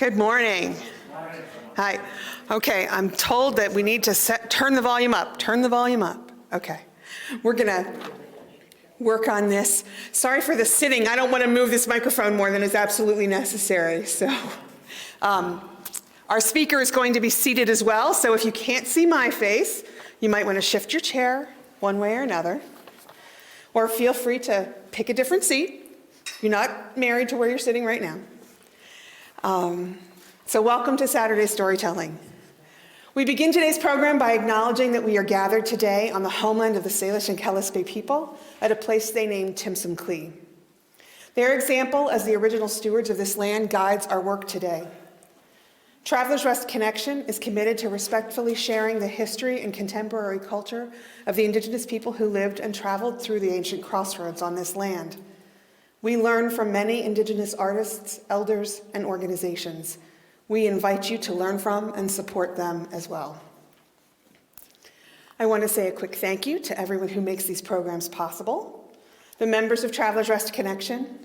Good morning. Hi. Okay, I'm told that we need to turn the volume up. Turn the volume up. Okay. We're going to work on this. Sorry for the sitting. I don't want to move this microphone more than is absolutely necessary. So, our speaker is going to be seated as well. So if you can't see my face, you might want to shift your chair one way or another. Or feel free to pick a different seat. You're not married to where you're sitting right now. So welcome to Saturday Storytelling. We begin today's program by acknowledging that we are gathered today on the homeland of the Salish and Kellis Bay people at a place they named Timsum Clee. Their example as the original stewards of this land guides our work today. Travelers Rest Connection is committed to respectfully sharing the history and contemporary culture of the Indigenous people who lived and traveled through the ancient crossroads on this land. We learn from many Indigenous artists, elders, and organizations. We invite you to learn from and support them as well. I want to say a quick thank you to everyone who makes these programs possible. The members of Travelers Rest Connection,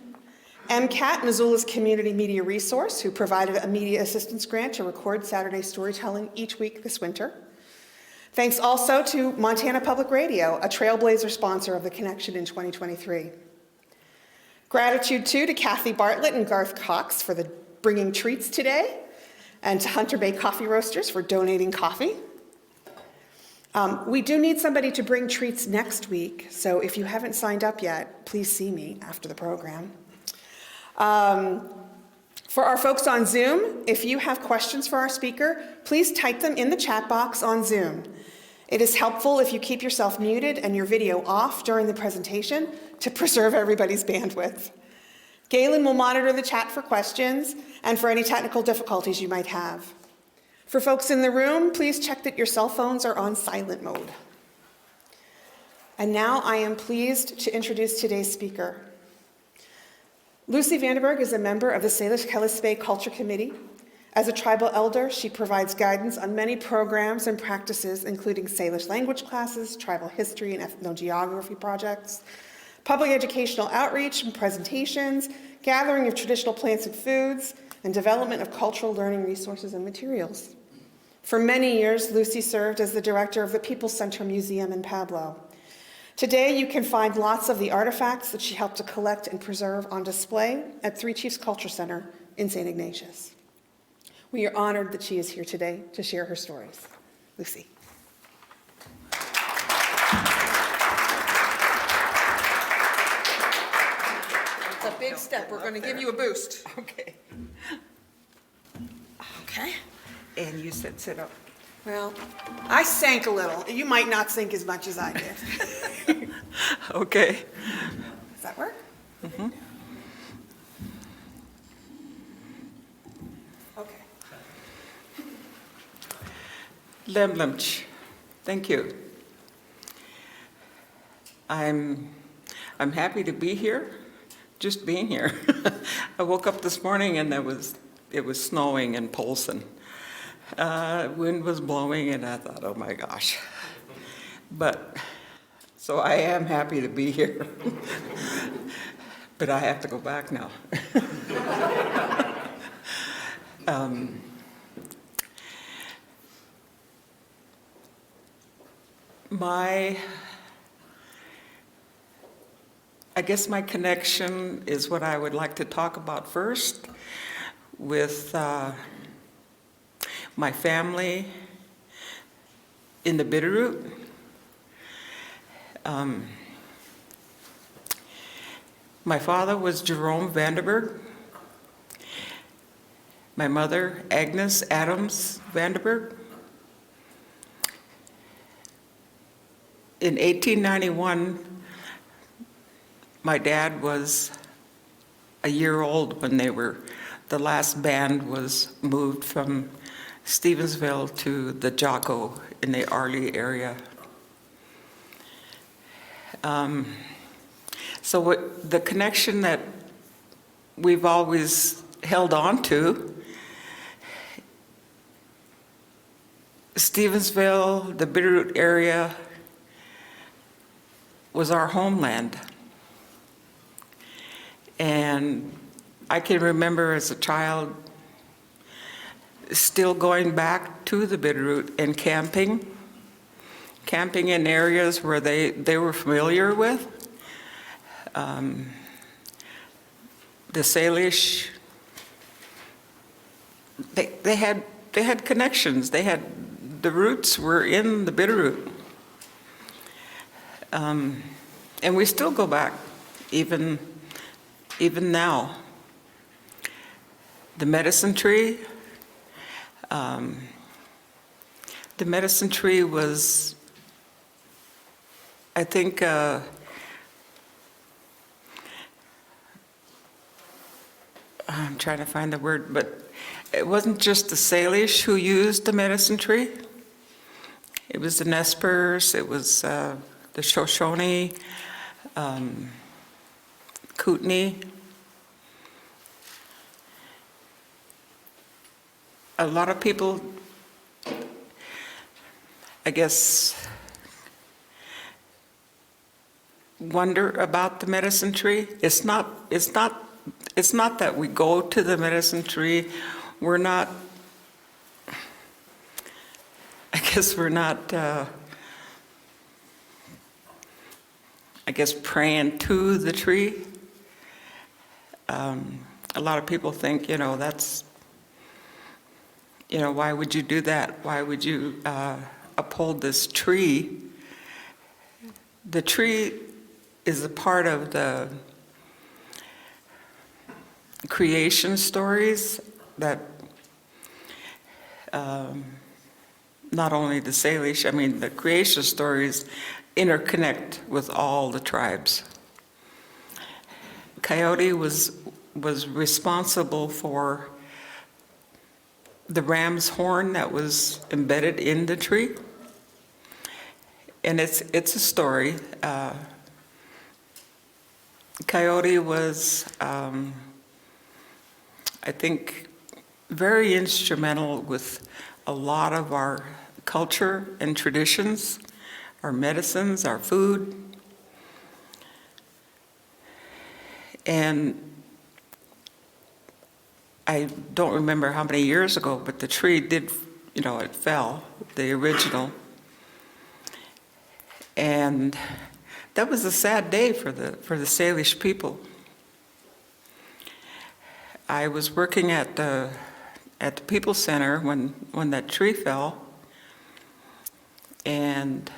MCAT, Missoula's community media resource, who provided a media assistance grant to record Saturday Storytelling each week this winter. Thanks also to Montana Public Radio, a trailblazer sponsor of the Connection in 2023. Gratitude, too, to Kathy Bartlett and Garth Cox for bringing treats today, and to Hunter Bay Coffee Roasters for donating coffee. We do need somebody to bring treats next week, so if you haven't signed up yet, please see me after the program. For our folks on Zoom, if you have questions for our speaker, please type them in the chat box on Zoom. It is helpful if you keep yourself muted and your video off during the presentation to preserve everybody's bandwidth. Galen will monitor the chat for questions and for any technical difficulties you might have. For folks in the room, please check that your cell phones are on silent mode. And now I am pleased to introduce today's speaker. Lucy Vanderburg is a member of the Selis Kellis Bay Culture Committee. As a tribal elder, she provides guidance on many programs and practices, including Salish language classes, tribal history and ethnogeography projects, public educational outreach and presentations, gathering of traditional plants and foods, and development of cultural learning resources and materials. For many years, Lucy served as the director of the People's Center Museum in Pablo. Today, you can find lots of the artifacts that she helped to collect and preserve on display at Three Chiefs Culture Center in St. Ignatius. We are honored that she is here today to share her stories. Lucy. It's a big step. We're going to give you a boost. Okay. Okay. And you said sit up. Well, I sank a little. You might not sink as much as I did. Okay. Does that work? Mm-hmm. Okay. Lemlemch. Thank you. I'm happy to be here. Just being here. I woke up this morning and it was snowing in Polson. Wind was blowing and I thought, oh my gosh. But, so I am happy to be here. But I have to go back now. I guess my connection is what I would like to talk about first with my family in the Bitterroot. My father was Jerome Vanderburg. My mother, Agnes Adams Vanderburg. In 1891, my dad was a year old when the last band was moved from Stevensville to the Jocko in the Arley area. So the connection that we've always held on to, Stevensville, the Bitterroot area, was our homeland. And I can remember as a child still going back to the Bitterroot and camping in areas where they were familiar with. The Salish, they had connections. The roots were in the Bitterroot. And we still go back, even now. The medicine tree. The medicine tree was, I think, I'm trying to find the word, but it wasn't just the Salish who used the medicine tree. It was the Nespers, it was the Shoshone, Kootenai. A lot of people, I guess, wonder about the medicine tree. It's not that we go to the medicine tree. We're not, I guess, praying to the tree. A lot of people think, that's, why would you do that? Why would you uphold this tree? The tree is a part of the creation stories that not only the Salish, the creation stories interconnect with all the tribes. Coyote was responsible for the ram's horn that was embedded in the tree. And it's a story. Coyote was, I think, very instrumental with a lot of our culture and traditions, our medicines, our food. And I don't remember how many years ago, but the tree did, it fell, the original. And that was a sad day for the Salish people. I was working at the People Center when that tree fell, and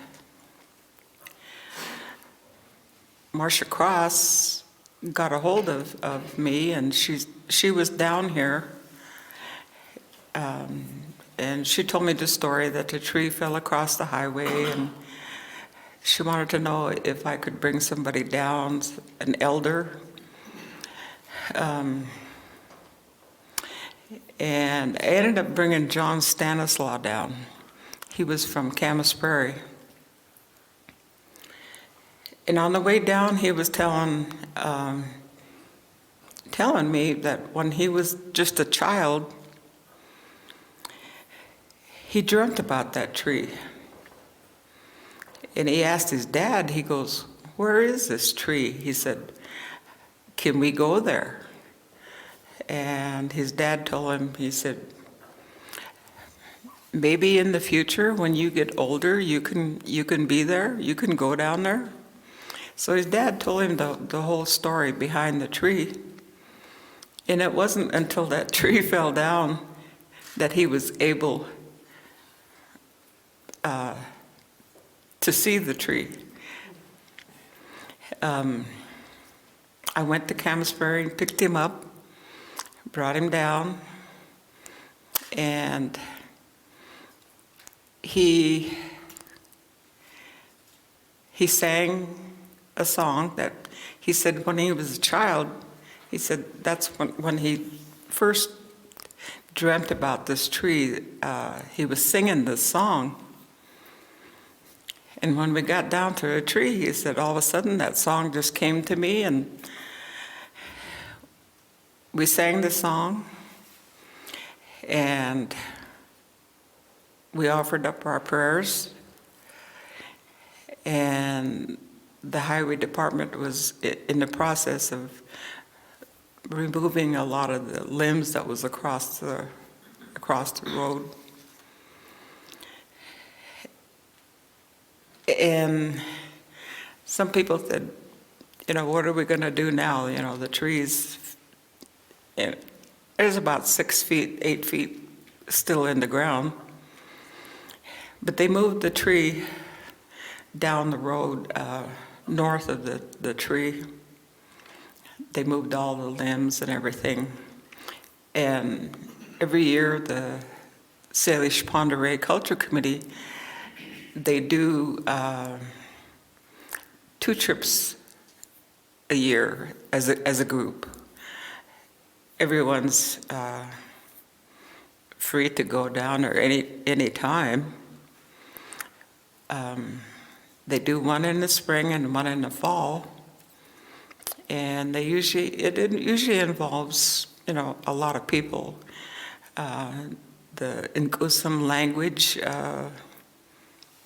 Marcia Cross got a hold of me, and she was down here, and she told me the story that the tree fell across the highway, and she wanted to know if I could bring somebody down, an elder. And I ended up bringing John Stanislaw down. He was from Camas Prairie. And on the way down, he was telling me that when he was just a child, he dreamt about that tree. And he asked his dad, he goes, "Where is this tree?" He said, "Can we go there?" And his dad told him, he said, "Maybe in the future, when you get older, you can be there, you can go down there." So his dad told him the whole story behind the tree. And it wasn't until that tree fell down that he was able to see the tree. I went to Camas Prairie and picked him up, brought him down, and he sang a song that he said when he was a child, he said that's when he first dreamt about this tree, he was singing this song. And when we got down to a tree, he said all of a sudden that song just came to me, and we sang the song, and we offered up our prayers, and the highway department was in the process of removing a lot of the limbs that was across across the road. And some people said, what are we going to do now? The trees, there's about 6 feet, 8 feet still in the ground. But they moved the tree down the road north of the tree. They moved all the limbs and everything. And every year, the Selis Elder Culture Committee, they do 2 trips a year as a group. Everyone's free to go down or any time. They do one in the spring and one in the fall, and it usually involves a lot of people. The Inkusum language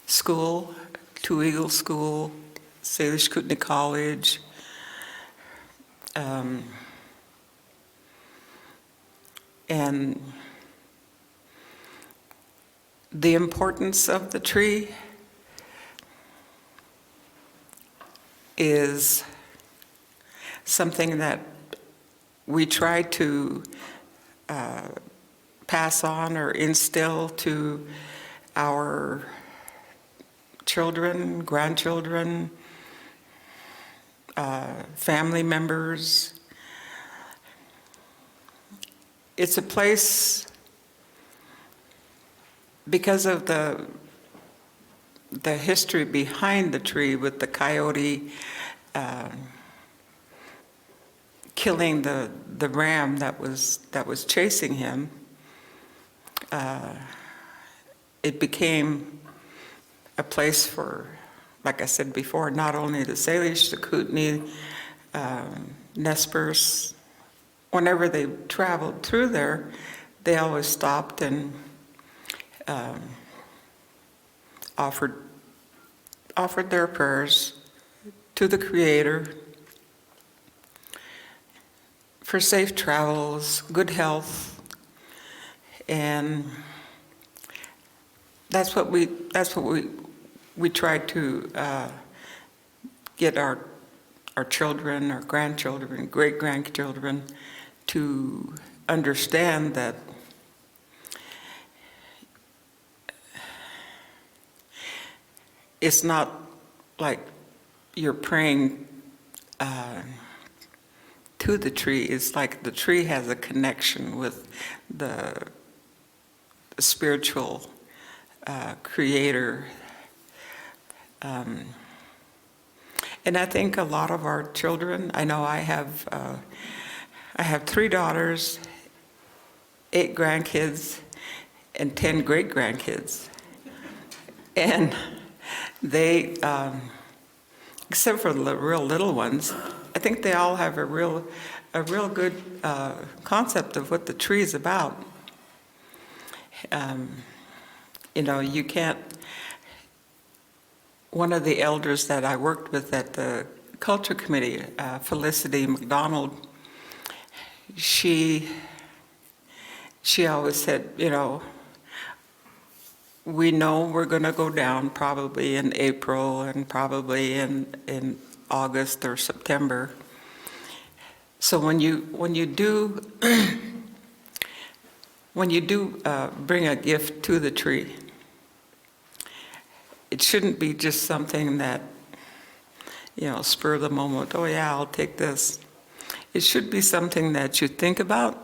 school, Two Eagle School, Salish Kootenai College. And the importance of the tree is something that we try to pass on or instill to our children, grandchildren, family members. It's a place, because of the history behind the tree with the coyote killing the ram that was chasing him. It became a place for, like I said before, not only the Salish, the Kootenai, Nespers. Whenever they traveled through there, they always stopped and offered their prayers to the Creator for safe travels, good health, and that's what we try to get our children, our grandchildren, great-grandchildren to understand that it's not like you're praying to the tree. It's like the tree has a connection with the spiritual Creator. And I think a lot of our children, I know I have 3 daughters, 8 grandkids, and 10 great-grandkids. And they, except for the real little ones, I think they all have a real good concept of what the tree is about. You can't. One of the elders that I worked with at the Culture Committee, Felicity McDonald, she always said, we know we're going to go down probably in April and probably in August or September. So when you do bring a gift to the tree, it shouldn't be just something that, spur of the moment, oh yeah, I'll take this. It should be something that you think about.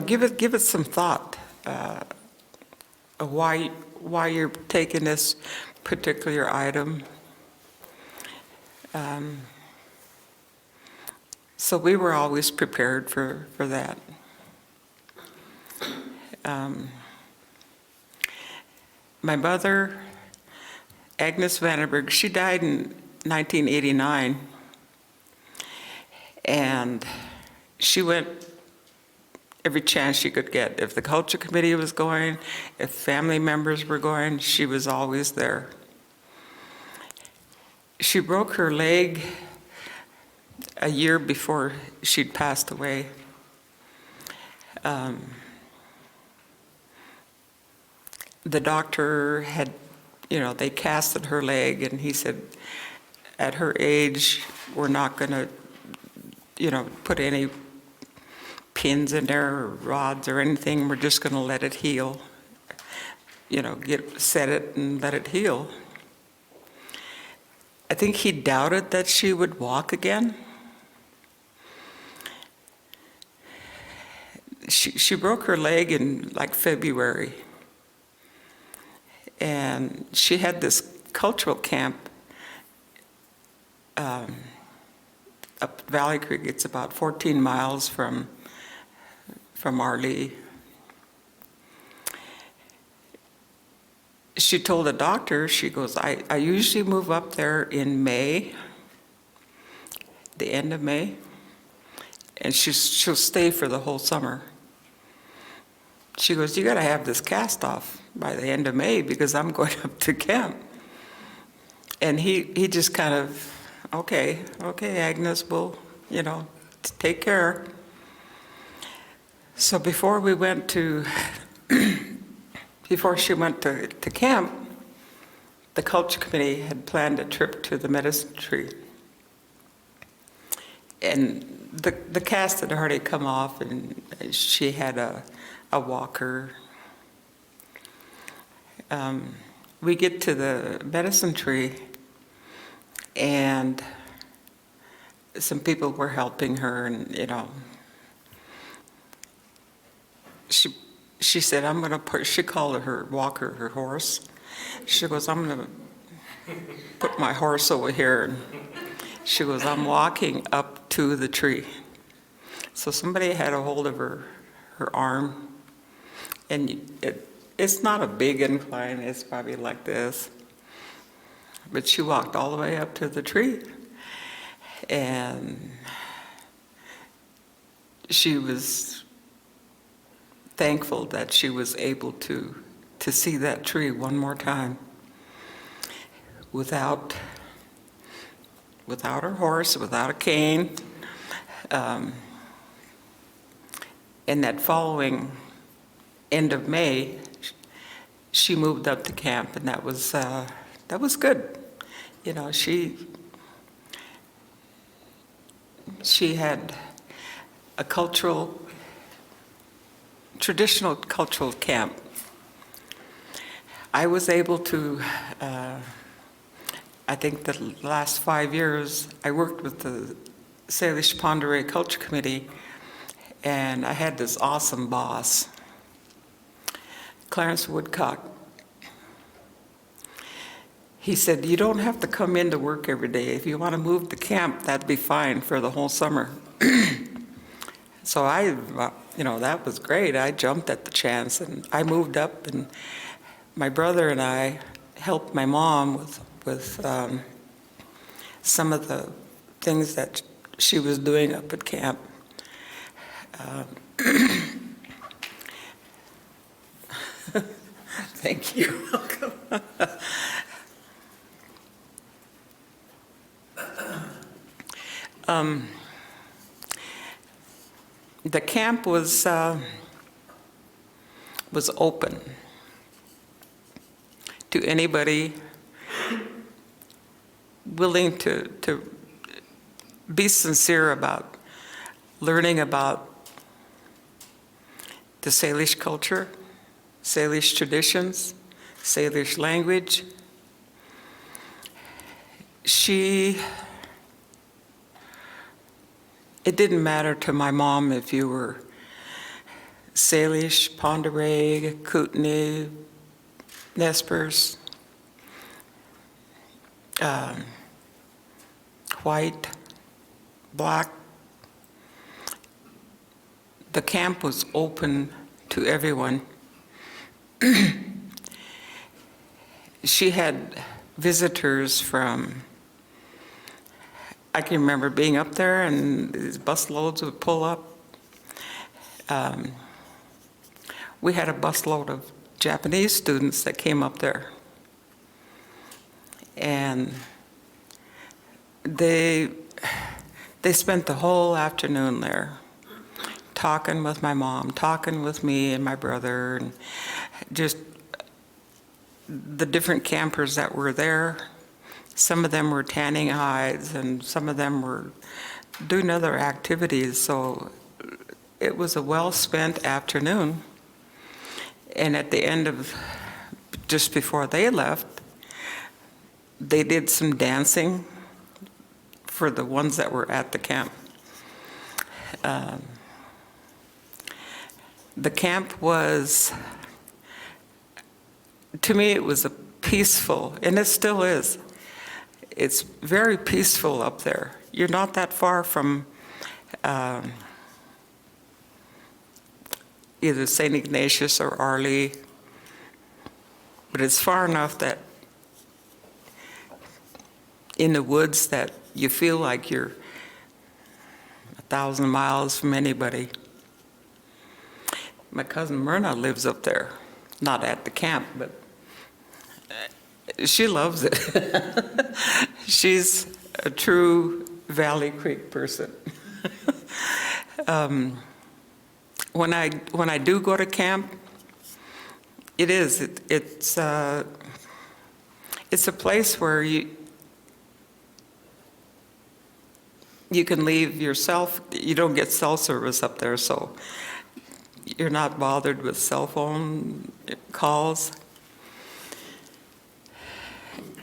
Give it some thought of why you're taking this particular item. So we were always prepared for that. My mother, Agnes Vanderburg, she died in 1989, and she went every chance she could get. If the Culture Committee was going, if family members were going, she was always there. She broke her leg a year before she'd passed away. The doctor had, they casted her leg, and he said, at her age, we're not going to, put any pins in there or rods or anything. We're just going to let it heal. Set it and let it heal. I think he doubted that she would walk again. She broke her leg in like February. And she had this cultural camp up Valley Creek. It's about 14 miles from Arlee. She told the doctor, she goes, I usually move up there in May, the end of May, and she'll stay for the whole summer. She goes, you got to have this cast off by the end of May because I'm going up to camp. And he just kind of, okay, Agnes, we'll, take care. So before she went to camp, the culture committee had planned a trip to the medicine tree. And the cast had already come off, and she had a walker. We get to the medicine tree, and some people were helping her, and she said, I'm going to she called her walker her horse. She goes, I'm going to put my horse over here. And she goes, I'm walking up to the tree. So somebody had a hold of her arm, and it's not a big incline, it's probably like this. But she walked all the way up to the tree, and she was thankful that she was able to see that tree one more time without her horse, without a cane. And that following end of May, she moved up to camp, and that was good. She had a traditional cultural camp. I was able to, I think the last 5 years, I worked with the Selis Elder Culture Committee, and I had this awesome boss, Clarence Woodcock. He said, you don't have to come into work every day. If you want to move to camp, that'd be fine for the whole summer. So that was great. I jumped at the chance, and I moved up, and my brother and I helped my mom with some of the things that she was doing up at camp. Thank you. The camp was open to anybody willing to be sincere about learning about the Salish culture, Salish traditions, Salish language. It didn't matter to my mom if you were Salish, Ponderay, Kootenai, Nespers, white, black. The camp was open to everyone. She had visitors from, I can remember being up there and these bus loads would pull up. We had a busload of Japanese students that came up there. And they They spent the whole afternoon there, talking with my mom, talking with me and my brother, and just the different campers that were there. Some of them were tanning hides, and some of them were doing other activities. So it was a well-spent afternoon. And at the end of, just before they left, they did some dancing for the ones that were at the camp. The camp was, to me, it was a peaceful, and it still is. It's very peaceful up there. You're not that far from either St. Ignatius or Arley, but it's far enough that in the woods that you feel like you're 1,000 miles from anybody. My cousin Myrna lives up there, not at the camp, but she loves it. She's a true Valley Creek person. When I do go to camp, it's a place where you can leave yourself. You don't get cell service up there, so you're not bothered with cell phone calls.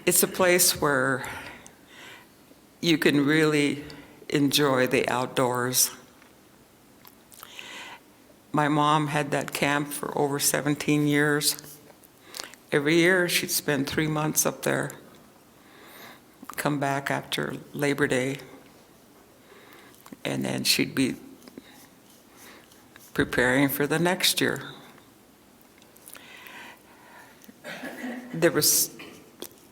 It's a place where you can really enjoy the outdoors. My mom had that camp for over 17 years. Every year she'd spend 3 months up there, come back after Labor Day, and then she'd be preparing for the next year. There was,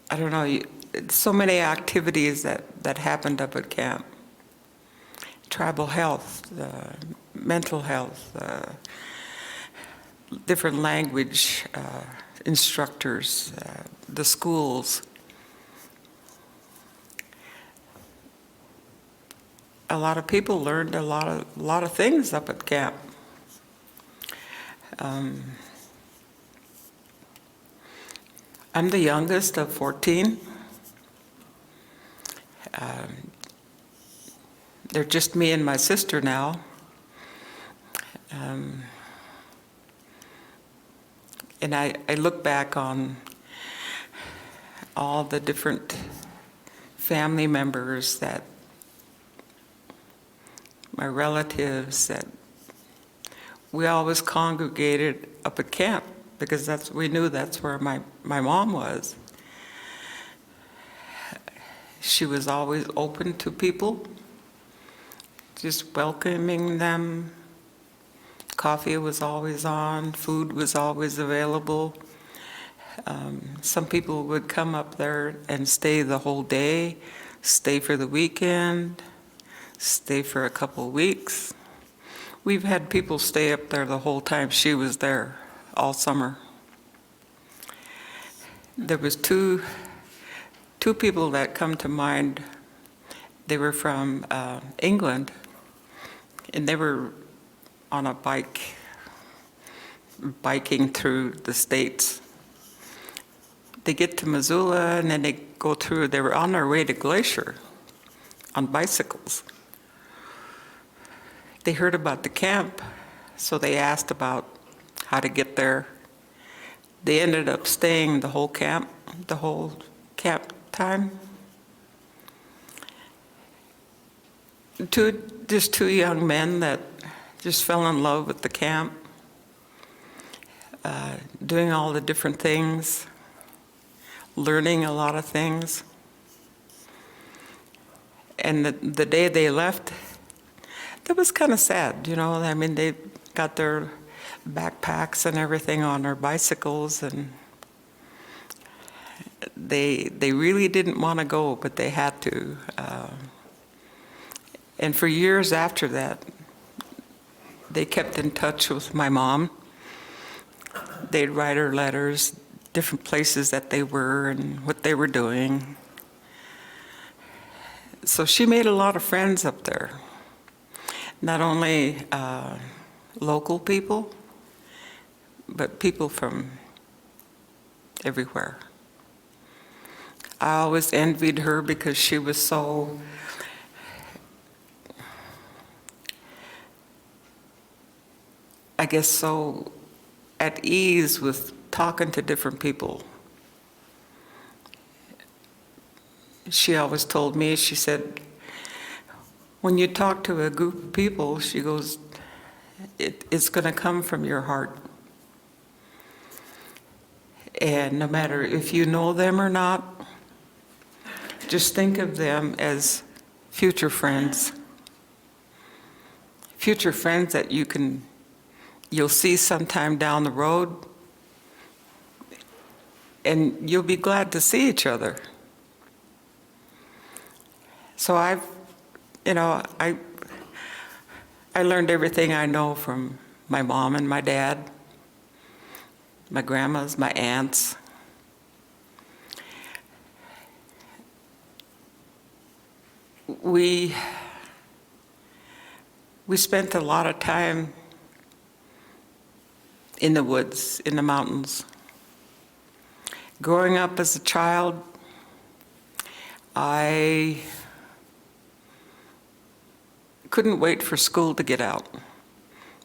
I don't know, so many activities that happened up at camp. Tribal health, mental health, different language instructors, the schools. A lot of people learned a lot of things up at camp. I'm the youngest of 14. They're just me and my sister now. And I look back on all the different family members that my relatives that we always congregated up at camp because we knew that's where my mom was. She was always open to people, just welcoming them. Coffee was always on, food was always available. Some people would come up there and stay the whole day, stay for the weekend, stay for a couple weeks. We've had people stay up there the whole time she was there, all summer. There was two people that come to mind. They were from England, and they were on a biking through the States. They get to Missoula, and then they go through, they were on their way to Glacier on bicycles. They heard about the camp, so they asked about how to get there. They ended up staying the whole camp time. Just two young men that just fell in love with the camp, doing all the different things, learning a lot of things. And the day they left, it was kind of sad, you know. I mean, they got their backpacks and everything on their bicycles, and they really didn't want to go, but they had to. And for years after that, they kept in touch with my mom. They'd write her letters, different places that they were and what they were doing. So she made a lot of friends up there, not only local people, but people from everywhere. I always envied her because she was so I guess so at ease with talking to different people. She always told me, she said, when you talk to a group of people, she goes, it's going to come from your heart. And no matter if you know them or not, just think of them as future friends. Future friends that you'll see sometime down the road, and you'll be glad to see each other. So I learned everything I know from my mom and my dad, my grandmas, my aunts. We spent a lot of time in the woods, in the mountains. Growing up as a child, I couldn't wait for school to get out,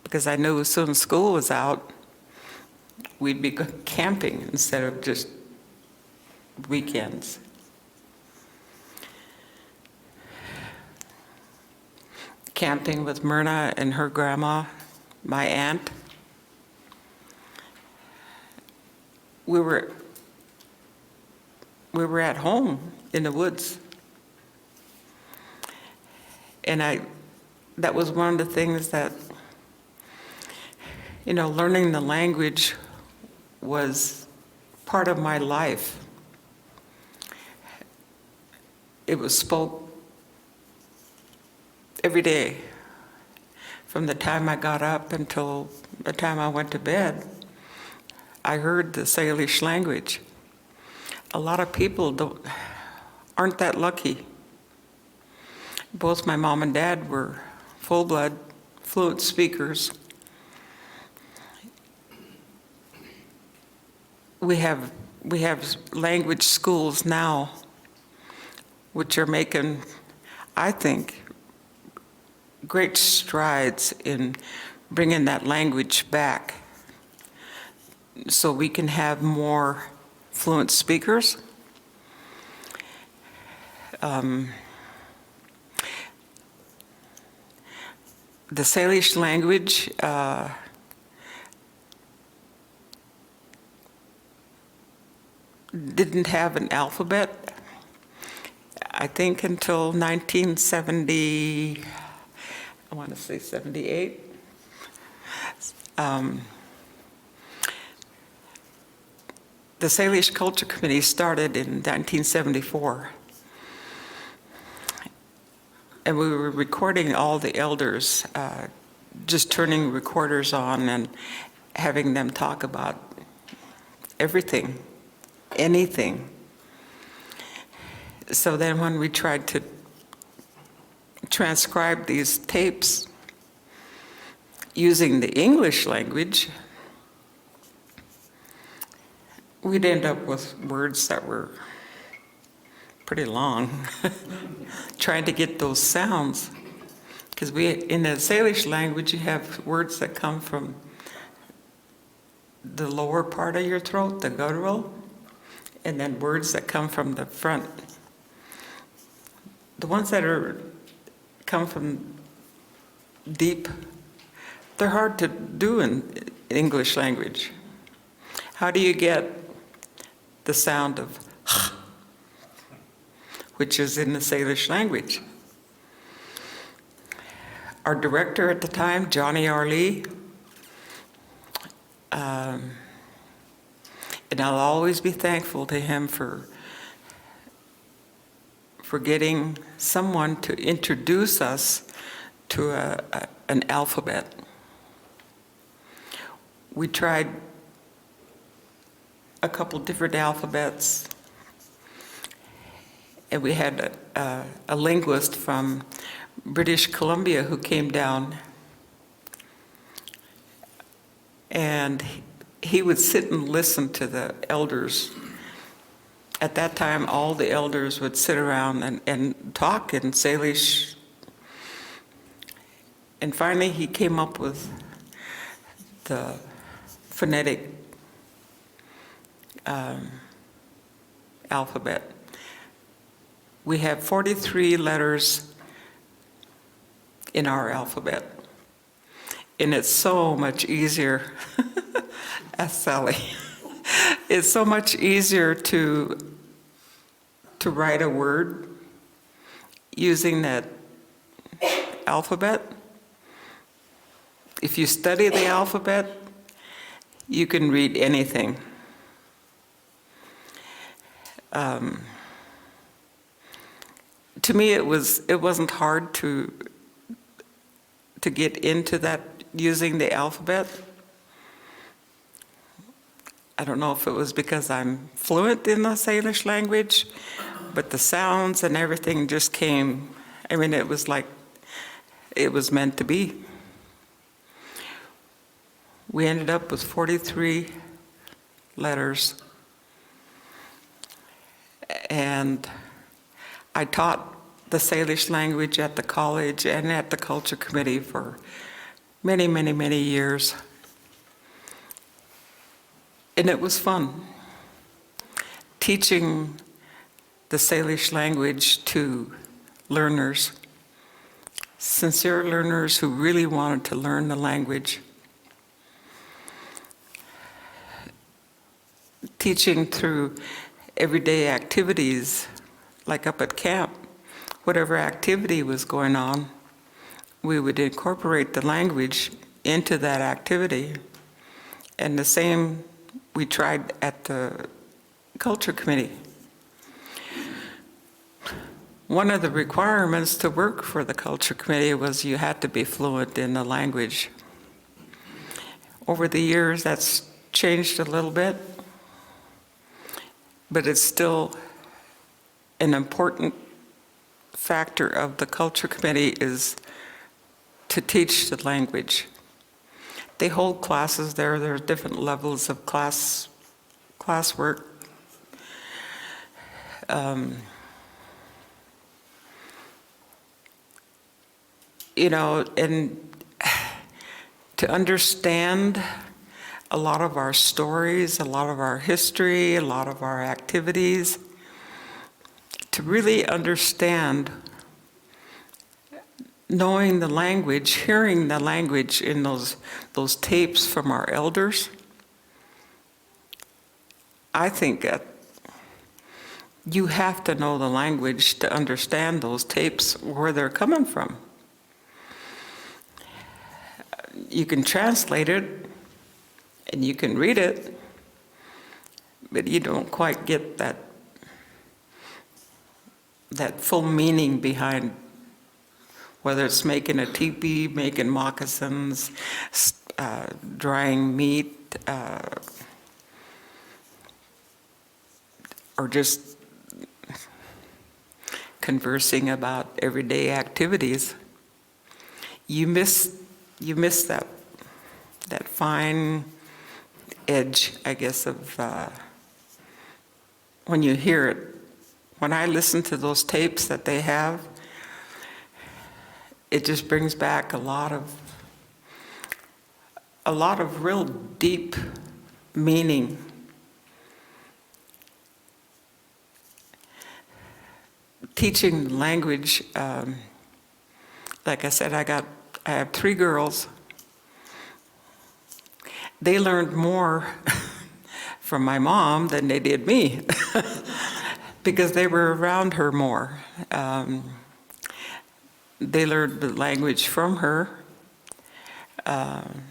because I knew as soon as school was out, we'd be camping instead of just weekends. Camping with Myrna and her grandma, my aunt. We were at home in the woods. And that was one of the things that, learning the language was part of my life. It was spoke every day, from the time I got up until the time I went to bed. I heard the Salish language. A lot of people aren't that lucky. Both my mom and dad were full-blood, fluent speakers. We have language schools now, which are making, I think, great strides in bringing that language back, so we can have more fluent speakers. The Salish language didn't have an alphabet, I think, until 1970, I want to say 78. The Salish Culture Committee started in 1974. And we were recording all the elders, just turning recorders on and having them talk about everything, anything. So then when we tried to transcribe these tapes using the English language, we'd end up with words that were pretty long, trying to get those sounds. Because in the Salish language, you have words that come from the lower part of your throat, the guttural, and then words that come from the front. The ones that come from deep, they're hard to do in English language. How do you get the sound of which is in the Salish language? Our director at the time, Johnny R. Lee, and I'll always be thankful to him for getting someone to introduce us to an alphabet. We tried a couple different alphabets, and we had a linguist from British Columbia who came down, and he would sit and listen to the elders. At that time, all the elders would sit around and talk in Salish. And finally, he came up with the phonetic alphabet. We have 43 letters in our alphabet. And it's so much easier, ask Sally, it's so much easier to write a word using that alphabet. If you study the alphabet, you can read anything. To me, it wasn't hard to get into that using the alphabet. I don't know if it was because I'm fluent in the Salish language, but the sounds and everything just came. I mean, it was like it was meant to be. We ended up with 43 letters, and I taught the Salish language at the college and at the culture committee for many, many, many years. And it was fun teaching the Salish language to learners, sincere learners who really wanted to learn the language. Teaching through everyday activities, like up at camp, whatever activity was going on, we would incorporate the language into that activity. And the same we tried at the culture committee. One of the requirements to work for the culture committee was you had to be fluent in the language. Over the years, that's changed a little bit, but it's still an important factor of the culture committee is to teach the language. They hold classes there. There are different levels of classwork. You know, and to understand a lot of our stories, a lot of our history, a lot of our activities, to really understand, knowing the language, hearing the language in those tapes from our elders, I think that you have to know the language to understand those tapes, where they're coming from. You can translate it and you can read it, but you don't quite get that full meaning behind whether it's making a teepee, making moccasins, drying meat, or just conversing about everyday activities. You miss that fine edge, I guess, of when you hear it. When I listen to those tapes that they have, it just brings back a lot of real deep meaning. Teaching language, like I said, I have 3 girls. They learned more from my mom than they did me because they were around her more. They learned the language from her. And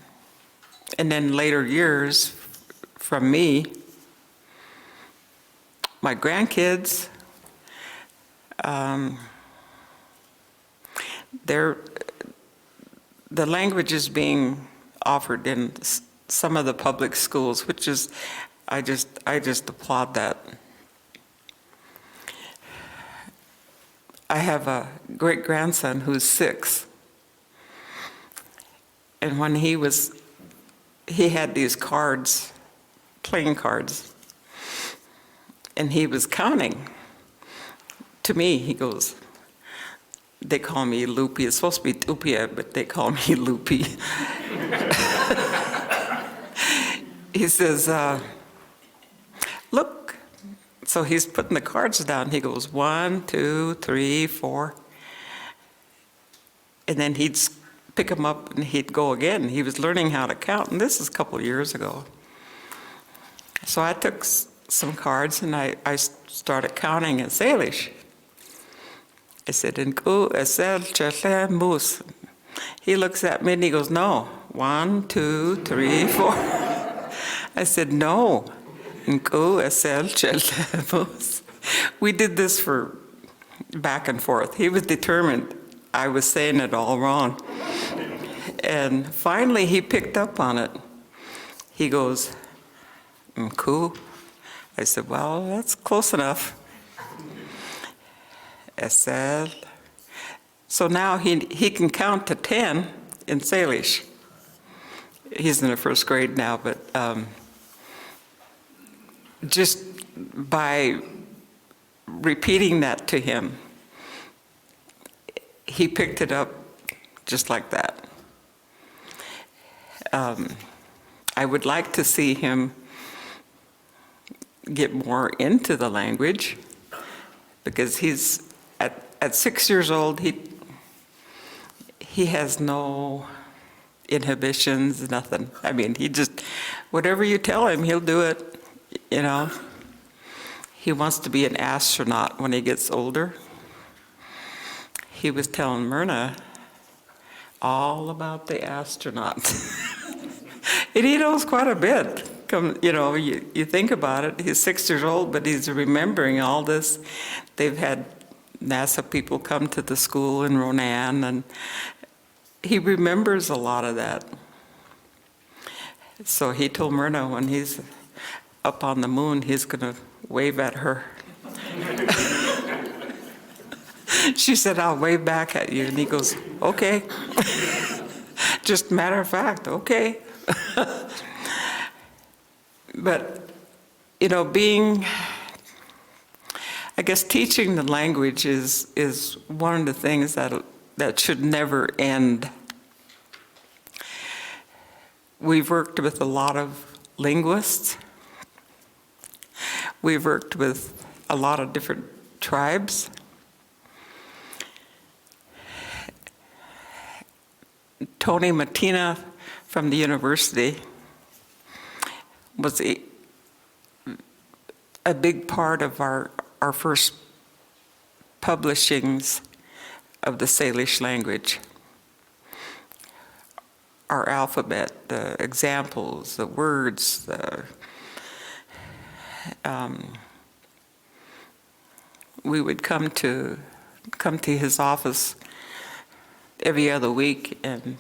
then later years from me. My grandkids, the language is being offered in some of the public schools, which is, I just applaud that. I have a great-grandson who's 6. And when he had these cards, playing cards, and he was counting. To me, he goes, they call me Loopy. It's supposed to be Tupia, but they call me Loopy. He says, look. So he's putting the cards down. He goes, 1, 2, 3, 4. And then he'd pick them up and he'd go again. He was learning how to count, and this is a couple of years ago. So I took some cards and I started counting in Salish. I said, "Nku esel chle mus." He looks at me and he goes, "No, 1, 2, 3, 4." I said, "No, Nku esel chle mus." We did this for back and forth. He was determined I was saying it all wrong. And finally he picked up on it. He goes, "Nku." I said, "Well, that's close enough." Esel. So now he can count to 10 in Salish. He's in the 1st grade now, but just by repeating that to him, he picked it up just like that. I would like to see him get more into the language, because he's at 6 years old, he has no inhibitions, nothing. I mean, he just, whatever you tell him, he'll do it, you know. He wants to be an astronaut when he gets older. He was telling Myrna all about the astronaut. And he knows quite a bit. You know, you think about it, he's 6 years old, but he's remembering all this. They've had NASA people come to the school in Ronan, and he remembers a lot of that. So he told Myrna when he's up on the moon, he's going to wave at her. She said, "I'll wave back at you." And he goes, "Okay." Just matter of fact, okay. But, you know, I guess teaching the language is one of the things that should never end. We've worked with a lot of linguists. We've worked with a lot of different tribes. Tony Matina from the university was a big part of our first publishings of the Salish language. Our alphabet, the examples, the words, we would come to his office every other week and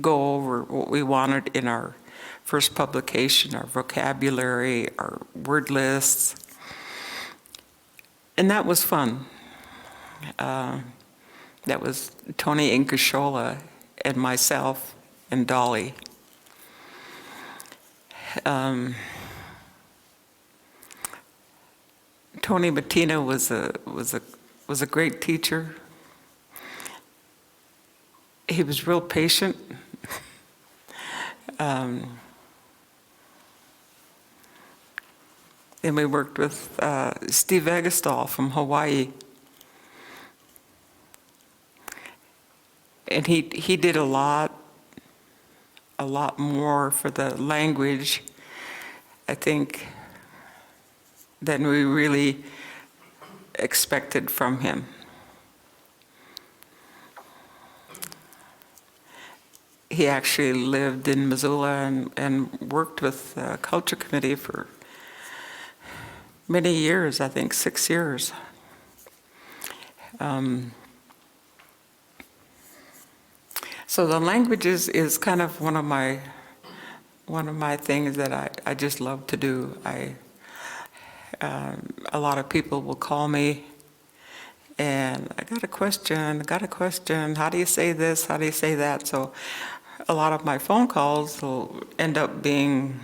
go over what we wanted in our first publication, our vocabulary, our word lists. And that was fun. That was Tony Inkashola and myself and Dolly. Tony Matina was a great teacher. He was real patient. And we worked with Steve Egestall from Hawaii. And he did a lot more for the language, I think, than we really expected from him. He actually lived in Missoula and worked with the Culture Committee for many years, I think 6 years. So the languages is kind of one of my things that I just love to do. A lot of people will call me and I got a question, how do you say this, how do you say that? So a lot of my phone calls will end up being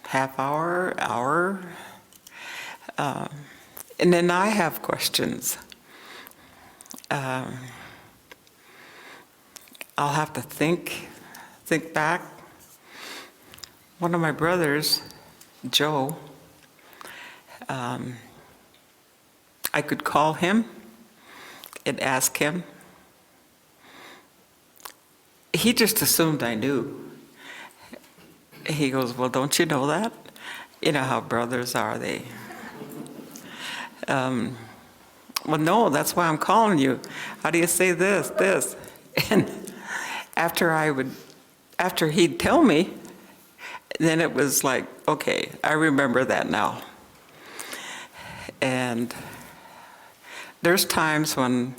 half hour, and then I have questions. I'll have to think back. One of my brothers, Joe, I could call him and ask him. He just assumed I knew. He goes, well, don't you know that? You know how brothers are, they. Well, no, that's why I'm calling you. How do you say this? And after he'd tell me, then it was like, okay, I remember that now. And there's times when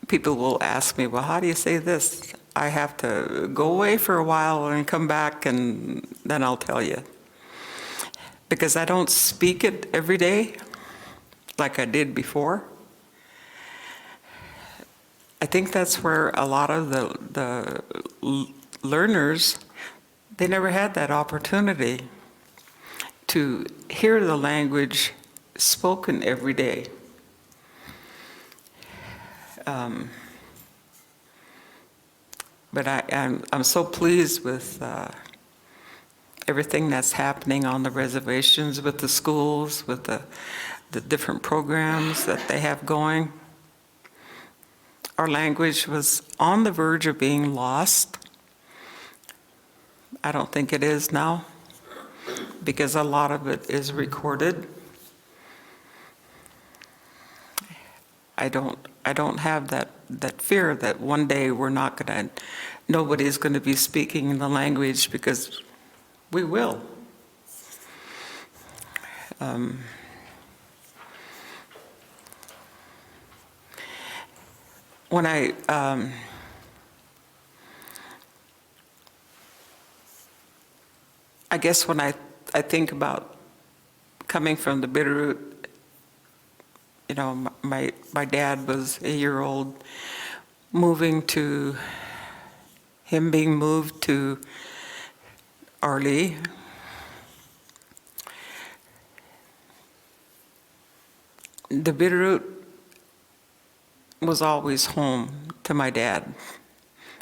people will ask me, well, how do you say this? I have to go away for a while and come back, and then I'll tell you. Because I don't speak it every day like I did before. I think that's where a lot of the learners, they never had that opportunity to hear the language spoken every day. But I'm so pleased with everything that's happening on the reservations, with the schools, with the different programs that they have going. Our language was on the verge of being lost. I don't think it is now, because a lot of it is recorded. I don't have that fear that one day nobody's gonna be speaking the language, because we will. When I guess when I think about coming from the Bitterroot, you know, my dad was a year old, being moved to Arlie. The Bitterroot was always home to my dad,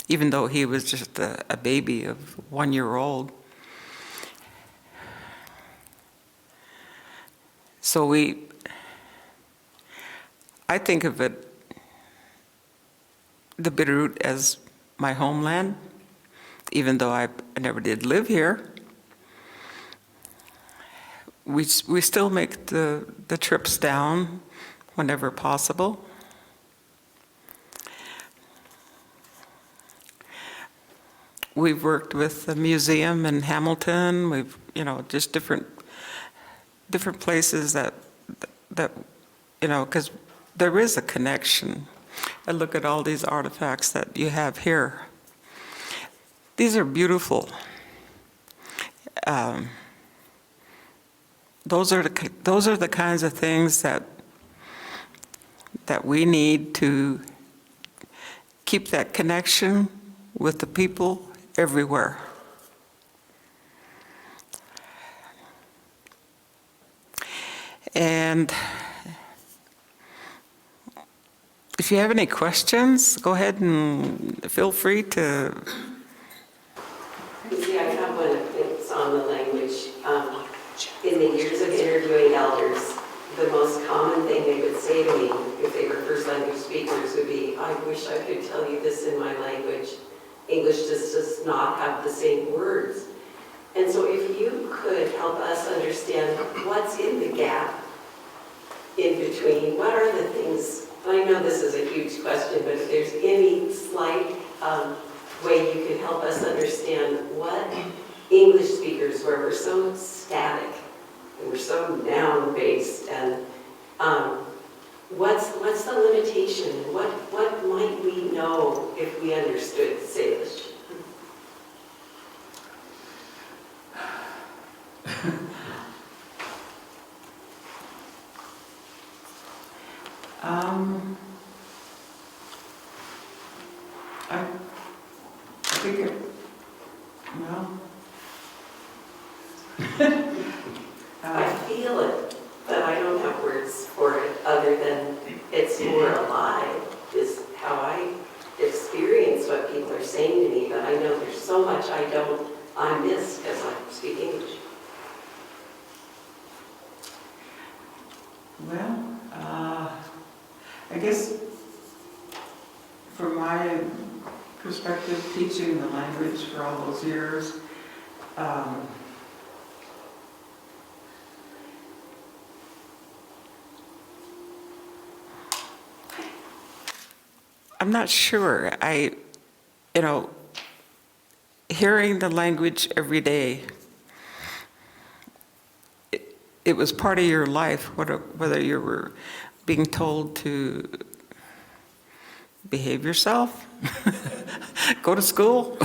even though he was just a baby of 1 year old. So I think of it, the Bitterroot, as my homeland, even though I never did live here. We still make the trips down whenever possible. We've worked with the museum in Hamilton. We've, just different places that because there is a connection. I look at all these artifacts that you have here. These are beautiful. Those are the kinds of things that we need to keep that connection with the people everywhere. And if you have any questions, go ahead and feel free to. Yeah, I have one. It's on the language. In the years of interviewing elders, the most common thing they would say to me, if they were first language speakers, would be, I wish I could tell you this in my language. English just does not have the same words. And so if you could help us understand what's in the gap in between, what are the things, I know this is a huge question, but if there's any slight way you could help us understand what English speakers, where we're so static and we're so noun-based, and what's the limitation? What might we know if we understood Salish? I think it, well, I feel it, but I don't have words for it other than it's more alive, is how I experience what people are saying to me, but I know there's so much I miss because I speak English. well, I guess from my perspective, teaching the language for all those years, I'm not sure. Hearing the language every day, it was part of your life, whether you were being told to behave yourself, go to school.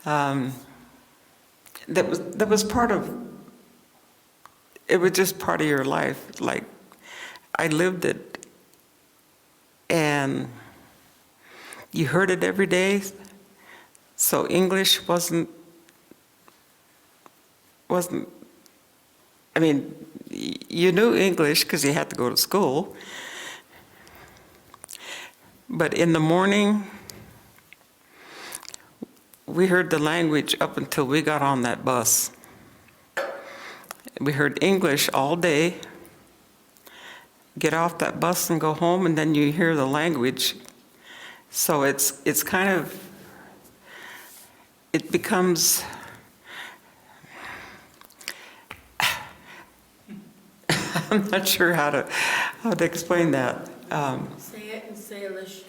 That was part of, it was just part of your life. Like, I lived it, and you heard it every day. So English wasn't, I mean, you knew English because you had to go to school. But in the morning, we heard the language up until we got on that bus. We heard English all day, get off that bus and go home, and then you hear the language. So it's kind of, it becomes, I'm not sure how to explain that. Say it in Salish.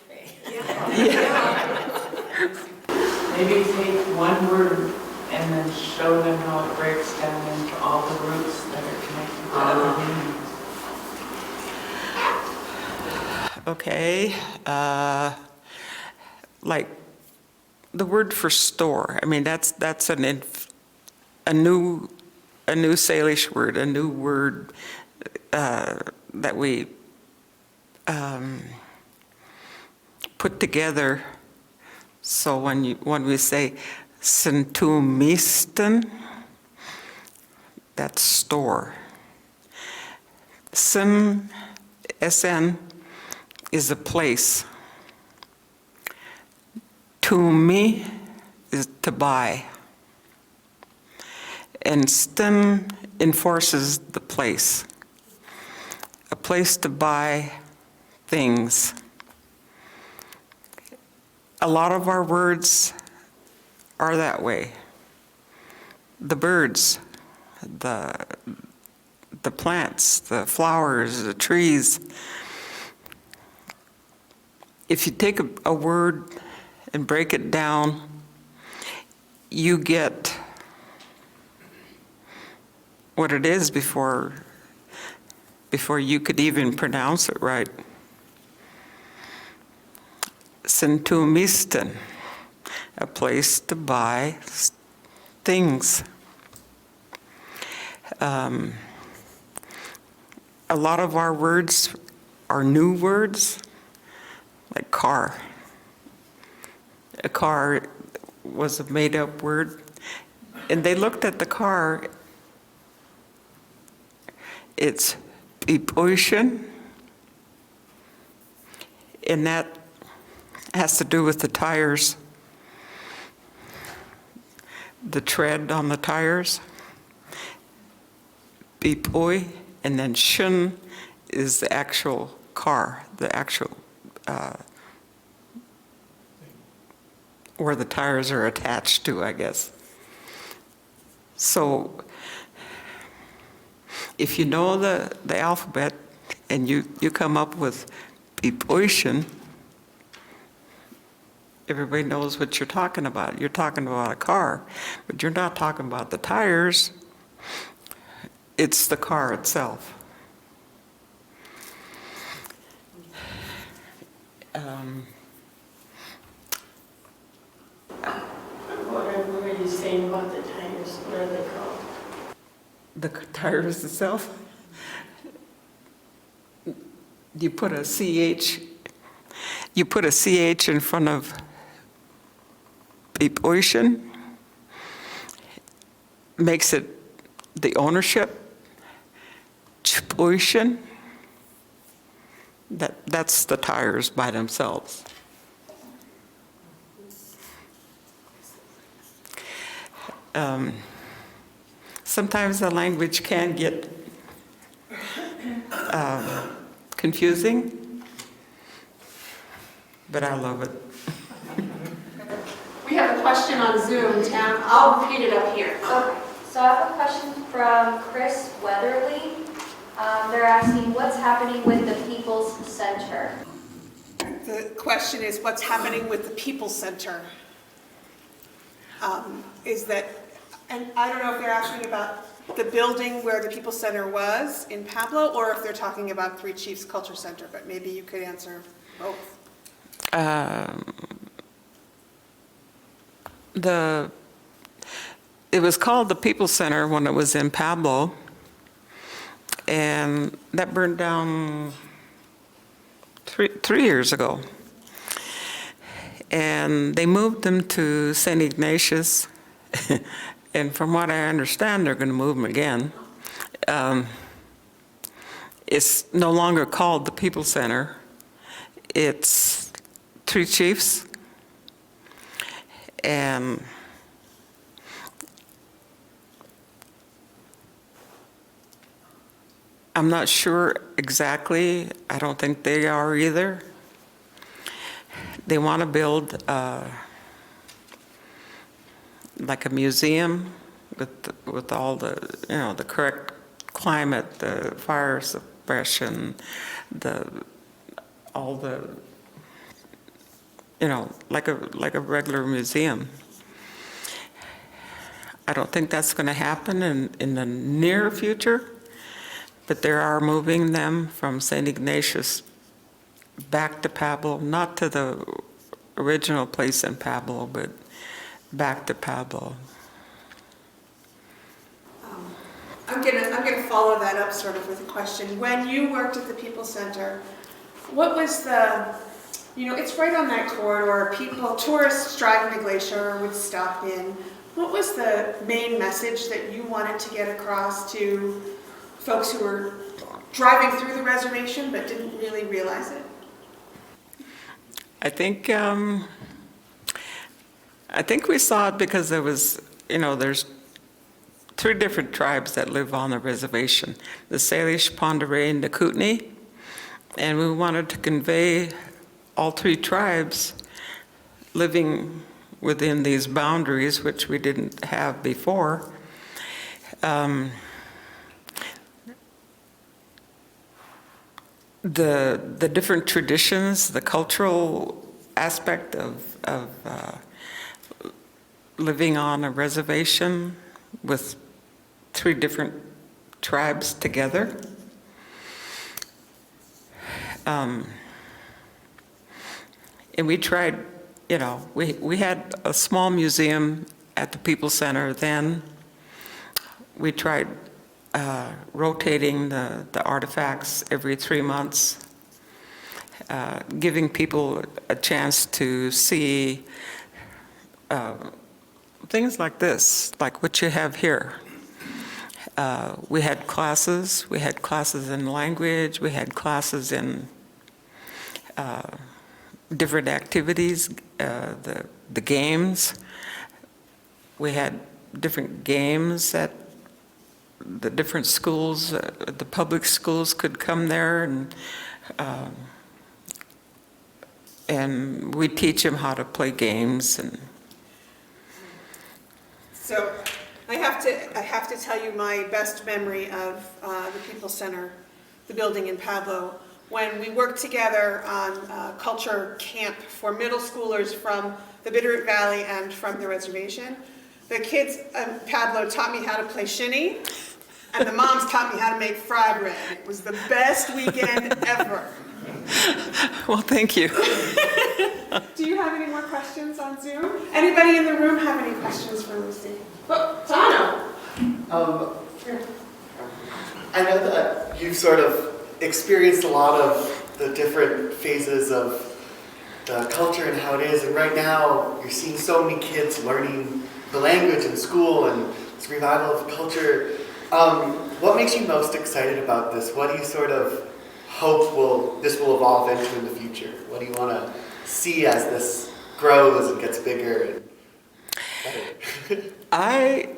Maybe take one word and then show them how it breaks down into all the roots that are connected to other meanings. Okay, like the word for store. I mean, that's a new Salish word, a new word that we put together. So when we say Sintumisten, that's store. SN is a place. To me is to buy. And STEM enforces the place. A place to buy things. A lot of our words are that way. The birds, the plants, the flowers, the trees. If you take a word and break it down, you get what it is before you could even pronounce it right. Sintumisten, a place to buy things. A lot of our words are new words, like car. A car was a made-up word, and they looked at the car. It's Ipoishin, and that has to do with the tires, the tread on the tires. Bipoi, and then shun is the actual car, the actual where the tires are attached to, I guess. So if you know the alphabet and you come up with Bipoishin, everybody knows what you're talking about. You're talking about a car, but you're not talking about the tires. It's the car itself. What were you saying about the tires? What are they called? The tires itself? you put a CH in front of Peepocean, makes it the ownership, Chipocean. That's the tires by themselves. Sometimes the language can get confusing, but I love it. We have a question on Zoom, Tam. I'll repeat it up here. Okay, so I have a question from Chris Weatherly. They're asking, what's happening with the People's Center? The question is, what's happening with the People's Center? Is that, and I don't know if they're asking about the building where the People's Center was in Pablo, or if they're talking about Three Chiefs Culture Center, but maybe you could answer both. It was called the People's Center when it was in Pablo, and that burned down three years ago. And they moved them to St. Ignatius, and from what I understand, they're going to move them again. It's no longer called the People's Center. It's Three Chiefs, and I'm not sure exactly. I don't think they are either. They want to build like a museum with all the, the correct climate, the fire suppression, all the, like a regular museum. I don't think that's going to happen in the near future, but they are moving them from St. Ignatius back to Pablo, not to the original place in Pablo, but back to Pablo. I'm gonna follow that up sort of with a question. When you worked at the People's Center, what was the, it's right on that corridor, tourists driving the glacier would stop in. What was the main message that you wanted to get across to folks who were driving through the reservation but didn't really realize it? I think we saw it because there was, there's 3 different tribes that live on the reservation: the Salish, Pend d'Oreille, and the Kootenai, and we wanted to convey all 3 tribes living within these boundaries, which we didn't have before. The different traditions, the cultural aspect of living on a reservation with 3 different tribes together. And we tried, we had a small museum at the People's Center then. We tried rotating the artifacts every 3 months, giving people a chance to see things like this, like what you have here. We had classes in language, we had classes in different activities, the games. We had different games that the different schools, the public schools could come there, and we teach them how to play games. And So I have to tell you my best memory of the People's Center, the building in Pablo, when we worked together on culture camp for middle schoolers from the Bitterroot Valley and from the reservation. The kids in Pablo taught me how to play shinny, and the moms taught me how to make fry bread. It was the best weekend ever. well, thank you. Do you have any more questions on Zoom? Anybody in the room have any questions for Lucy? Oh, Tano. I know that you've sort of experienced a lot of the different phases of the culture and how it is. And right now, you're seeing so many kids learning the language in school and this revival of culture. What makes you most excited about this? What do you sort of hope this will evolve into in the future? What do you want to see as this grows and gets bigger and better?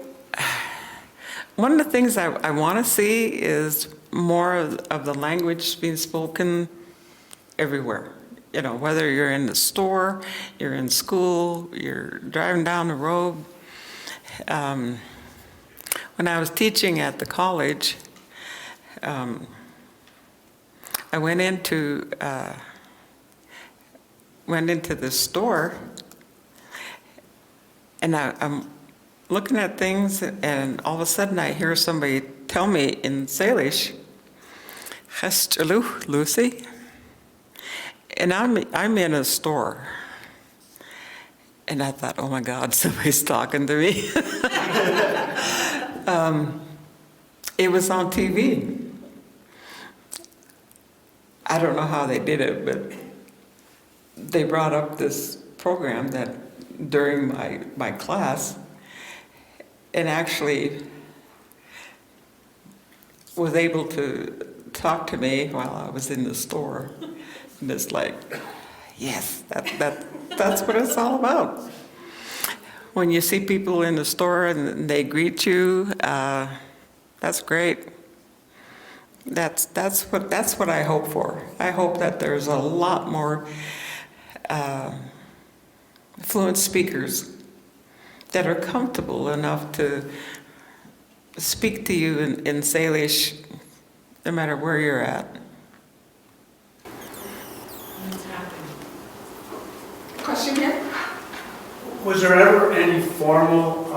One of the things I want to see is more of the language being spoken everywhere. You know, whether you're in the store, you're in school, you're driving down the road. When I was teaching at the college, I went into the store, and I'm looking at things, and all of a sudden I hear somebody tell me in Selis, "Selis Elder Lucy," and I'm in a store, and I thought, oh my God, somebody's talking to me. It was on TV. I don't know how they did it, but they brought up this program that during my class, and actually was able to talk to me while I was in the store. And it's like, yes, that's what it's all about. When you see people in the store and they greet you, that's great. That's what I hope for. I hope that there's a lot more fluent speakers that are comfortable enough to speak to you in Salish, no matter where you're at. What's happening? Question here? Was there ever any formal,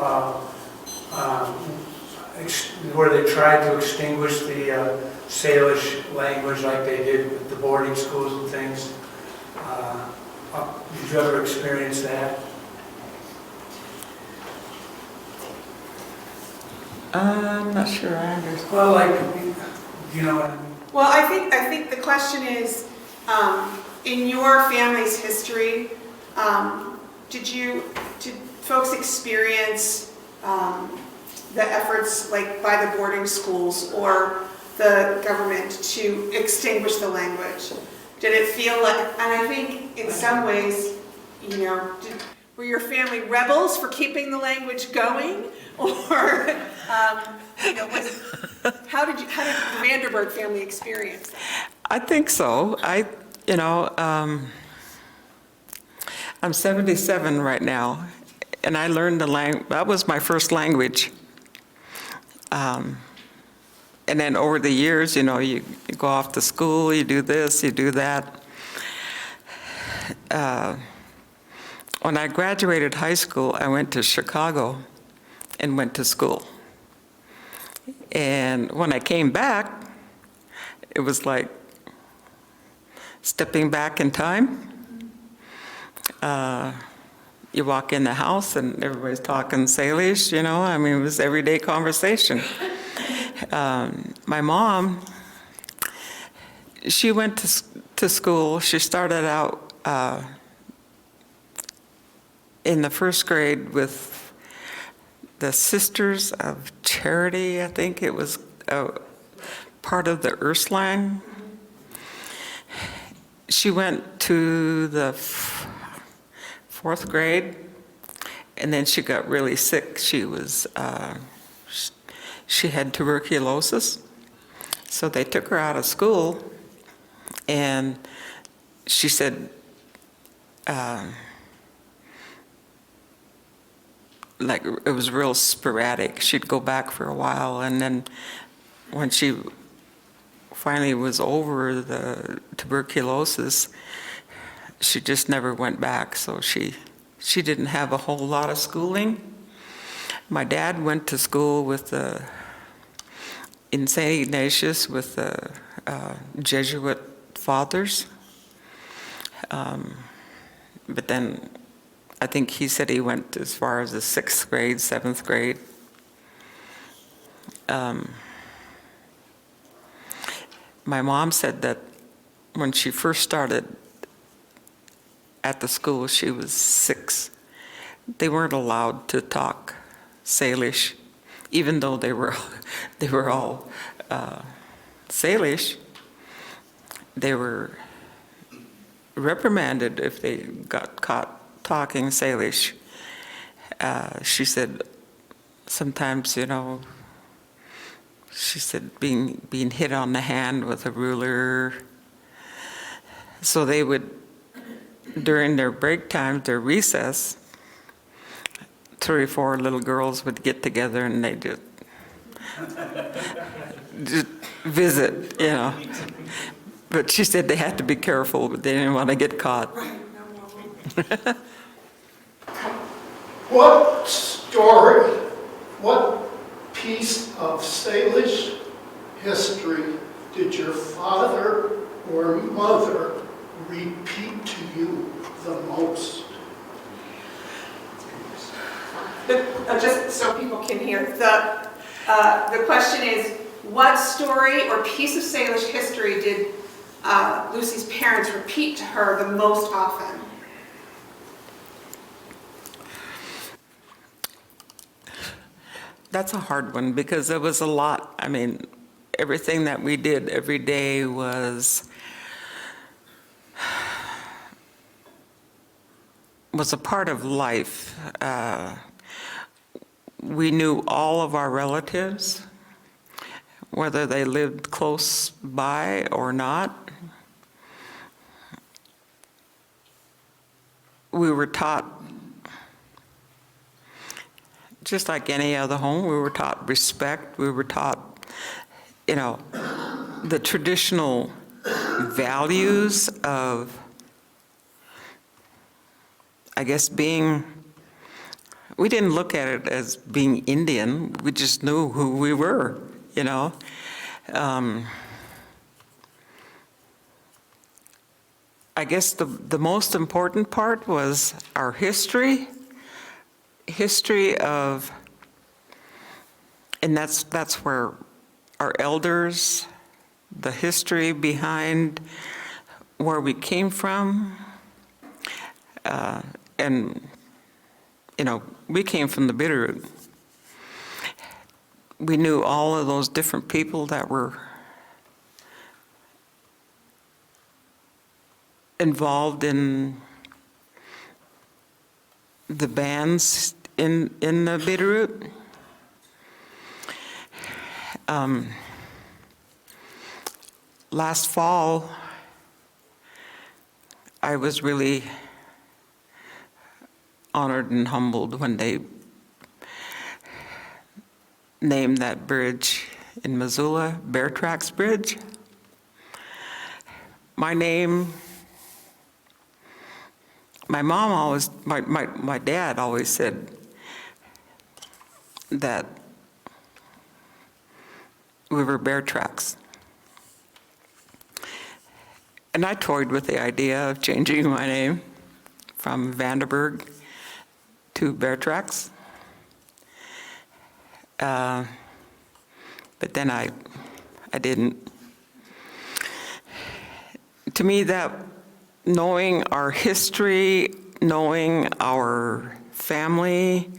where they tried to extinguish the Salish language like they did with the boarding schools and things? Did you ever experience that? I'm not sure I understand. Well, like, you know what I mean? Well, I think the question is, in your family's history, did folks experience the efforts like by the boarding schools or the government to extinguish the language? Did it feel like, and I think in some ways, you know, were your family rebels for keeping the language going? Or, you know, how did the Vanderburg family experience that? I think so. I'm 77 right now, and I learned the language. That was my first language. And then over the years, you know, you go off to school, you do this, you do that. When I graduated high school, I went to Chicago and went to school. And when I came back, it was like stepping back in time. You walk in the house and everybody's talking Salish, you know, I mean, it was everyday conversation. My mom, she went to school. She started out in the first grade with the Sisters of Charity, I think it was part of the Ursuline. She went to the fourth grade, and then she got really sick. She had tuberculosis, so they took her out of school, and she said, like it was real sporadic. She'd go back for a while, and then when she finally was over the tuberculosis, she just never went back. So she didn't have a whole lot of schooling. My dad went to school with in St. Ignatius with the Jesuit fathers, but then I think he said he went as far as the 6th grade, 7th grade. My mom said that when she first started at the school, she was 6. They weren't allowed to talk Salish, even though they were all Salish. They were reprimanded if they got caught talking Salish. She said sometimes, she said being hit on the hand with a ruler. So they would, during their break time, their recess, 3 or 4 little girls would get together and they just visit, But she said they had to be careful, but they didn't want to get caught. What story, what piece of Salish history did your father or mother repeat to you the most? Just so people can hear, the question is, what story or piece of Salish history did Lucy's parents repeat to her the most often? That's a hard one because there was a lot. I mean, everything that we did every day was a part of life. We knew all of our relatives, whether they lived close by or not. We were taught, just like any other home, we were taught respect. We were taught, the traditional values of, I guess, we didn't look at it as being Indian. We just knew who we were, I guess the most important part was our history of, and that's where our elders, the history behind where we came from, and we came from the Bitterroot. We knew all of those different people that were involved in the bands in the Bitterroot. Last fall, I was really honored and humbled when they named that bridge in Missoula Bear Tracks Bridge. My name, my dad always said that we were Bear Tracks. And I toyed with the idea of changing my name from Vanderburg to Bear Tracks. But then I didn't. To me, that knowing our history, knowing our family,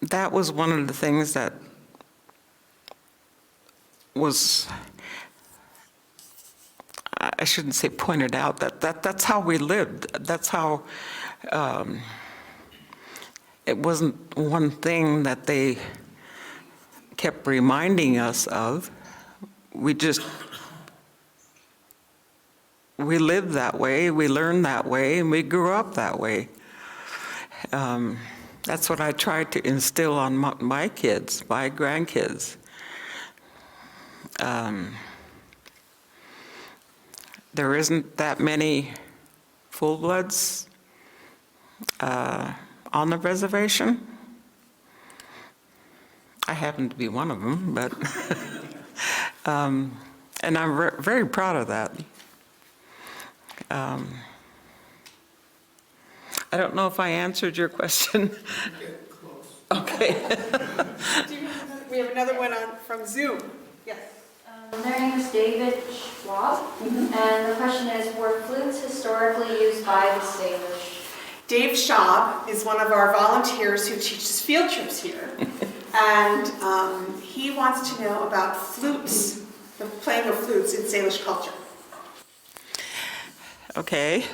that was one of the things that was, I shouldn't say pointed out, that's how we lived. That's how, it wasn't one thing that they kept reminding us of. We lived that way, we learned that way, and we grew up that way. That's what I tried to instill on my kids, my grandkids. There isn't that many full-bloods on the reservation. I happen to be one of them, but and I'm very proud of that. I don't know if I answered your question. Okay. We have another one from Zoom. Yes. Their name is David Schwab, and the question is, were flutes historically used by the Salish? Dave Schaub is one of our volunteers who teaches field trips here. And he wants to know about flutes, the playing of flutes in Salish culture. Okay.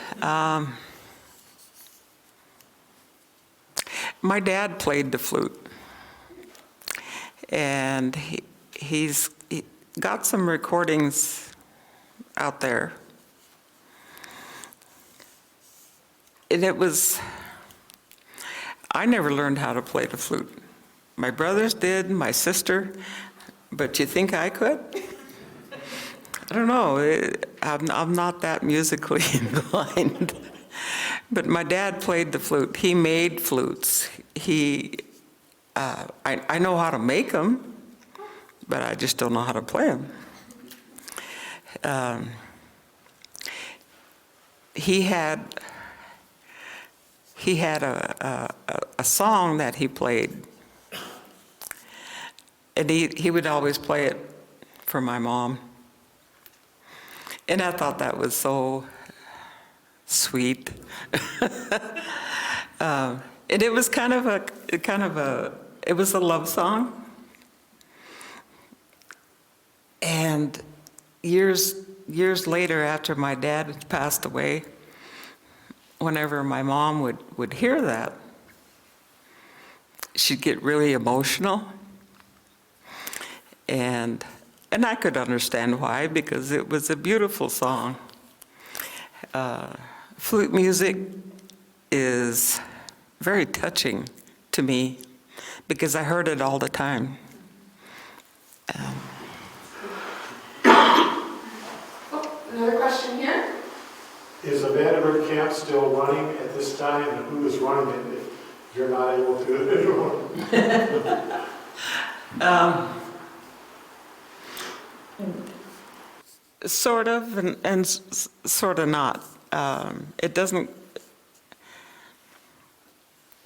My dad played the flute, and he's got some recordings out there. And I never learned how to play the flute. My brothers did, my sister, but you think I could? I don't know, I'm not that musically inclined. But my dad played the flute. He made flutes. I know how to make them, but I just don't know how to play them. He had a song that he played, and he would always play it for my mom. And I thought that was so sweet. And it was it was a love song. And years later, after my dad had passed away, whenever my mom would hear that, she'd get really emotional. And I could understand why, because it was a beautiful song. Flute music is very touching to me because I heard it all the time. Another question here? Is the Vanderburg camp still running at this time, and who is running it if you're not able to anymore? Sort of, and sort of not. It doesn't,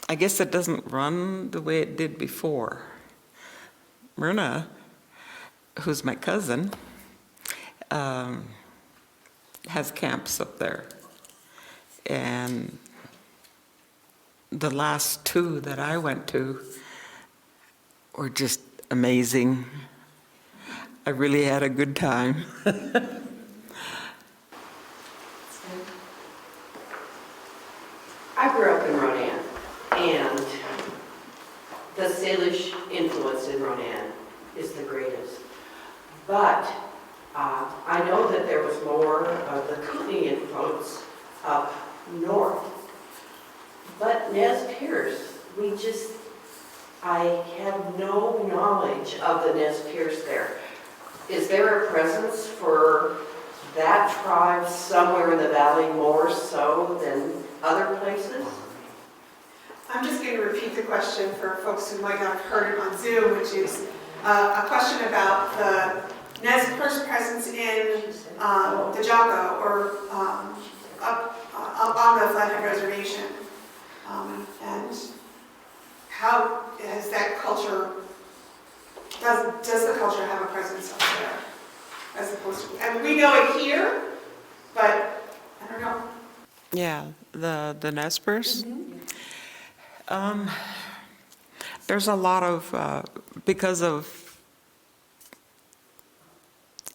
I guess it doesn't run the way it did before. Myrna, who's my cousin, has camps up there. And the last two that I went to were just amazing. I really had a good time. I grew up in Ronan, and the Salish influence in Ronan is the greatest. But I know that there was more of the Kootenai influence up north. But Nez Perce, I have no knowledge of the Nez Perce there. Is there a presence for that tribe somewhere in the valley more so than other places? I'm just going to repeat the question for folks who might not have heard it on Zoom, which is a question about the Nez Perce presence in the Jocko or up on the Flathead Reservation. And how has that culture, does the culture have a presence up there as opposed to, and we know it here, but I don't know. Yeah, the Nez Perce. There's a lot of, because of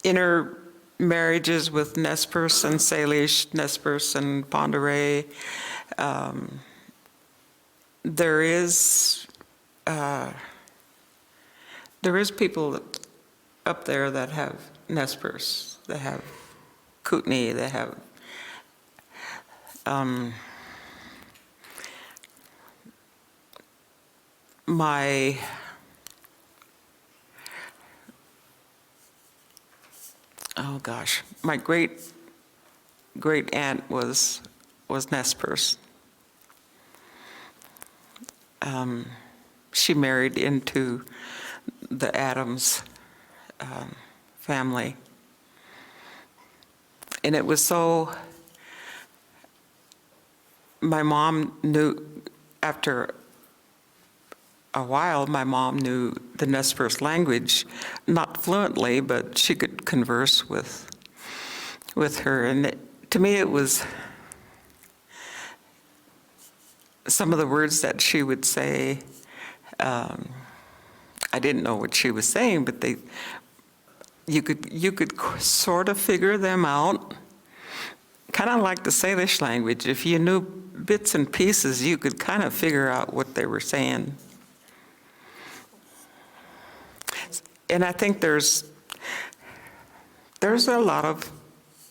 intermarriages with Nez Perce and Salish, Nez Perce and Pend Oreille, there is people up there that have Nez Perce, that have Kootenai, that have my great aunt was Nez Perce. She married into the Adams family. And it was so, my mom knew, after a while, my mom knew the Nez Perce language, not fluently, but she could converse with her. And to me, it was some of the words that she would say. I didn't know what she was saying, but you could sort of figure them out. Kind of like the Salish language. If you knew bits and pieces, you could kind of figure out what they were saying. And I think there's a lot of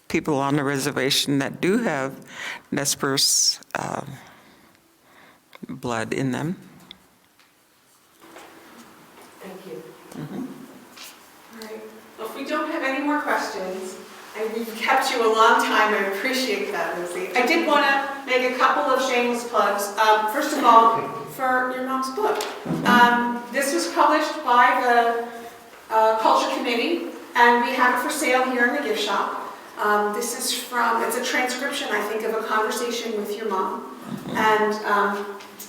people on the reservation that do have Nez Perce blood in them. Thank you. All right. Well, if we don't have any more questions, and we've kept you a long time, I appreciate that, Lucy. I did want to make a couple of shameless plugs. First of all, for your mom's book. This was published by the Culture Committee, and we have it for sale here in the gift shop. This is it's a transcription, I think, of a conversation with your mom. And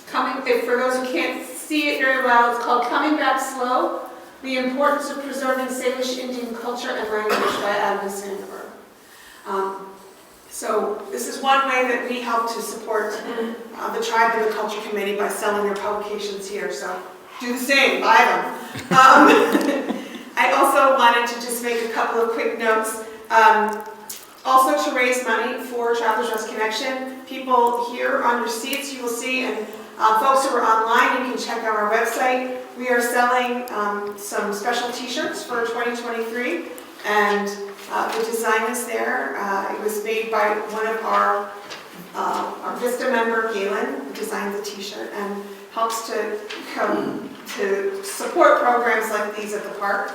for those who can't see it very well, it's called Coming Back Slow, The Importance of Preserving Salish Indian Culture and Language by Selis Elder Lucy Vanderburg. So this is one way that we help to support the tribe and the Culture Committee by selling their publications here. So do the same, buy them. I also wanted to just make a couple of quick notes. Also to raise money for Travelers Rest Connection. People here on your seats, you will see, and folks who are online, you can check out our website. We are selling some special t-shirts for 2023, and the design is there. It was made by one of our Vista member, Galen, who designed the t-shirt and helps to support programs like these at the park.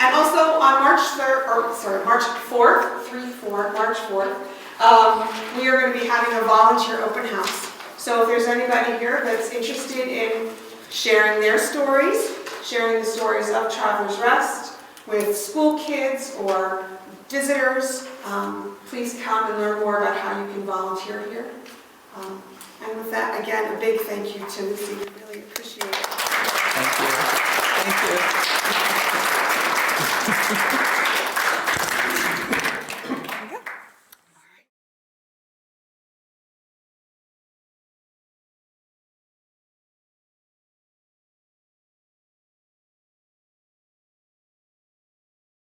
And also on March 4th, we are going to be having a volunteer open house. So if there's anybody here that's interested in sharing their stories, sharing the stories of Travelers Rest with school kids or visitors, please come and learn more about how you can volunteer here. And with that, again, a big thank you to Lucy. We really appreciate it. Thank you. Thank you.